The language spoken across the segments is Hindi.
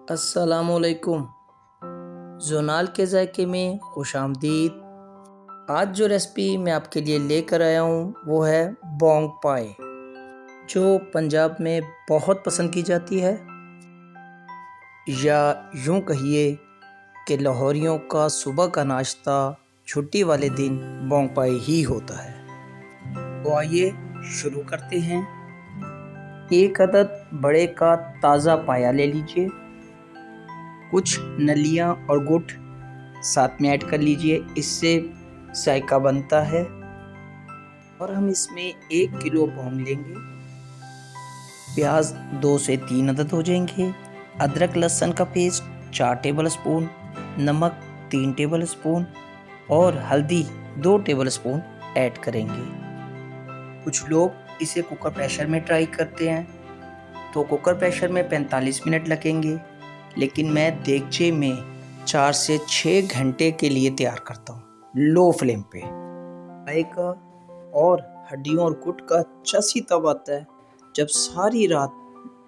अस्सलाम वालेकुम। जोनाल के ज़ायके में खुश आमदीद। आज जो रेसिपी मैं आपके लिए लेकर आया हूँ वो है बोंग पाए, जो पंजाब में बहुत पसंद की जाती है, या यूँ कहिए कि लाहौरियों का सुबह का नाश्ता छुट्टी वाले दिन बोंग पाए ही होता है। तो आइए शुरू करते हैं। एक अदद बड़े का ताज़ा पाया ले लीजिए, कुछ नलियाँ और गुड़ साथ में ऐड कर लीजिए, इससे जायका बनता है। और हम इसमें 1 किलो बोंग लेंगे। प्याज 2 से 3 अदद हो जाएंगे। अदरक लहसुन का पेस्ट 4 टेबल स्पून, नमक 3 टेबल स्पून और हल्दी 2 टेबल स्पून ऐड करेंगे। कुछ लोग इसे कुकर प्रेशर में ट्राई करते हैं, तो कुकर प्रेशर में 45 मिनट लगेंगे, लेकिन मैं देगचे में 4 से 6 घंटे के लिए tैयार करता हूँ, लो फ्लेम पे। पाए का और हड्डियों और गुट का अच्छा सी तब आता है जब सारी रात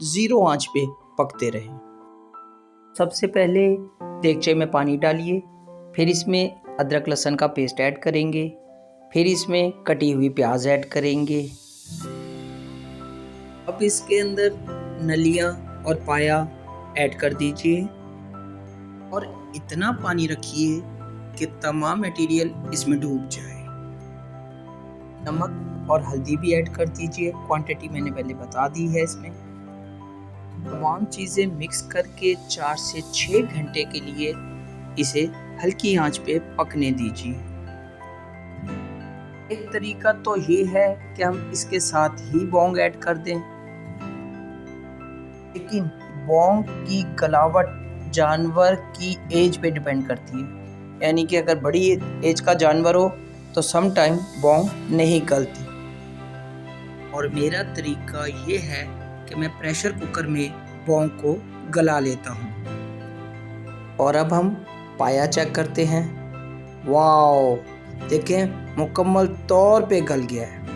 0 आंच पे पकते रहें। सबसे पहले देगचे में पानी डालिए, फिर इसमें अदरक लहसुन का पेस्ट ऐड करेंगे, फिर इसमें कटी हुई प्याज ऐड करेंगे। अब इसके अंदर नलियाँ और पाया ऐड कर दीजिए और इतना पानी रखिए कि तमाम मटेरियल इसमें डूब जाए। नमक और हल्दी भी ऐड कर दीजिए, क्वांटिटी मैंने पहले बता दी है। इसमें तमाम चीज़ें मिक्स करके 4 से 6 घंटे के लिए इसे हल्की आंच पे पकने दीजिए। एक तरीका तो ये है कि हम इसके साथ ही बोंग ऐड कर दें, लेकिन बोंग की गलावट जानवर की एज पे डिपेंड करती है, यानी कि अगर बड़ी एज का जानवर हो तो सम टाइम बोंग नहीं गलती। और मेरा तरीका ये है कि मैं प्रेशर कुकर में बोंग को गला लेता हूँ। और अब हम पाया चेक करते हैं। वाओ, देखें मुकम्मल तौर पे गल गया है।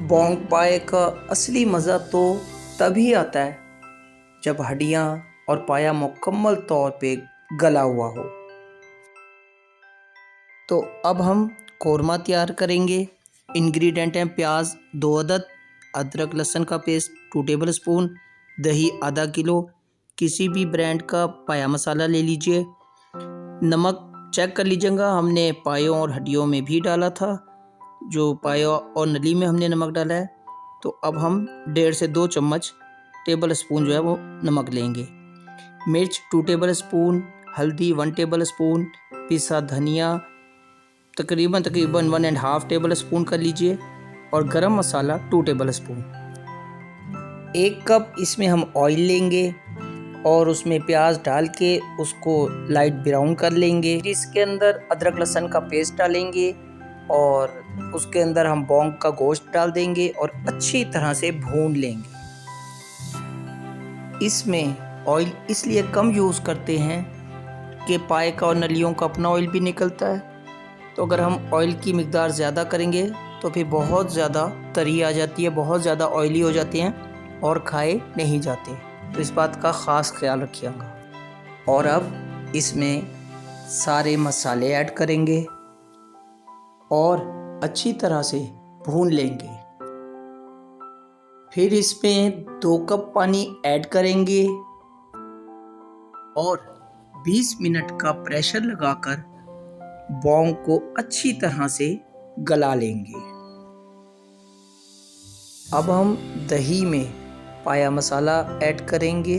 बोंग पाए का असली मज़ा तो तभी आता है जब हड्डियाँ और पाया मुकम्मल तौर पे गला हुआ हो। तो अब हम कोरमा तैयार करेंगे। इंग्रेडिएंट हैं प्याज 2 अदद, अदरक लहसुन का पेस्ट 2 टेबल स्पून, दही आधा किलो, किसी भी ब्रांड का पाया मसाला ले लीजिए। नमक चेक कर लीजिएगा, हमने पायों और हड्डियों में भी डाला था, जो पायों और नली में हमने नमक डाला है। तो अब हम 1.5 से 2 चम्मच टेबल स्पून जो है वो नमक लेंगे। मिर्च 2 टेबल स्पून, हल्दी 1 टेबल स्पून, पिसा धनिया तकरीबन 1.5 टेबल स्पून कर लीजिए, और गरम मसाला 2 टेबल स्पून। 1 कप इसमें हम ऑयल लेंगे और उसमें प्याज डाल के उसको लाइट ब्राउन कर लेंगे। इसके अंदर अदरक लहसुन का पेस्ट डालेंगे और उसके अंदर हम बोंग का गोश्त डाल देंगे और अच्छी तरह से भून लेंगे। इसमें ऑयल इसलिए कम यूज़ करते हैं कि पाए का और नलियों का अपना ऑयल भी निकलता है, तो अगर हम ऑयल की मिकदार ज़्यादा करेंगे तो फिर बहुत ज़्यादा तरी आ जाती है, बहुत ज़्यादा ऑयली हो जाते हैं और खाए नहीं जाते। तो इस बात का ख़ास ख्याल रखिएगा। और अब इसमें सारे मसाले ऐड करेंगे और अच्छी तरह से भून लेंगे। फिर इसमें 2 कप पानी ऐड करेंगे और 20 मिनट का प्रेशर लगाकर बोंग को अच्छी तरह से गला लेंगे। अब हम दही में पाया मसाला ऐड करेंगे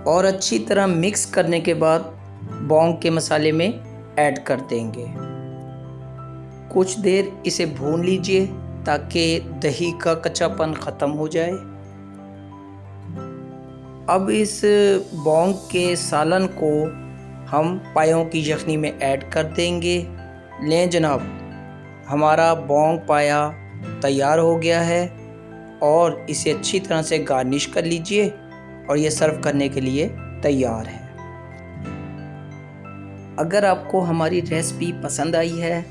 और अच्छी तरह मिक्स करने के बाद बोंग के मसाले में ऐड कर देंगे। कुछ देर इसे भून लीजिए ताकि दही का कच्चापन ख़त्म हो जाए। अब इस बोंग के सालन को हम पायों की यखनी में ऐड कर देंगे। लें जनाब, हमारा बोंग पाया तैयार हो गया है और इसे अच्छी तरह से गार्निश कर लीजिए और ये सर्व करने के लिए तैयार है। अगर आपको हमारी रेसिपी पसंद आई है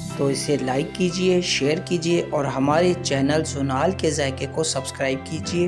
तो इसे लाइक कीजिए, शेयर कीजिए और हमारे चैनल जोनाल के ज़ायके को सब्सक्राइब कीजिए।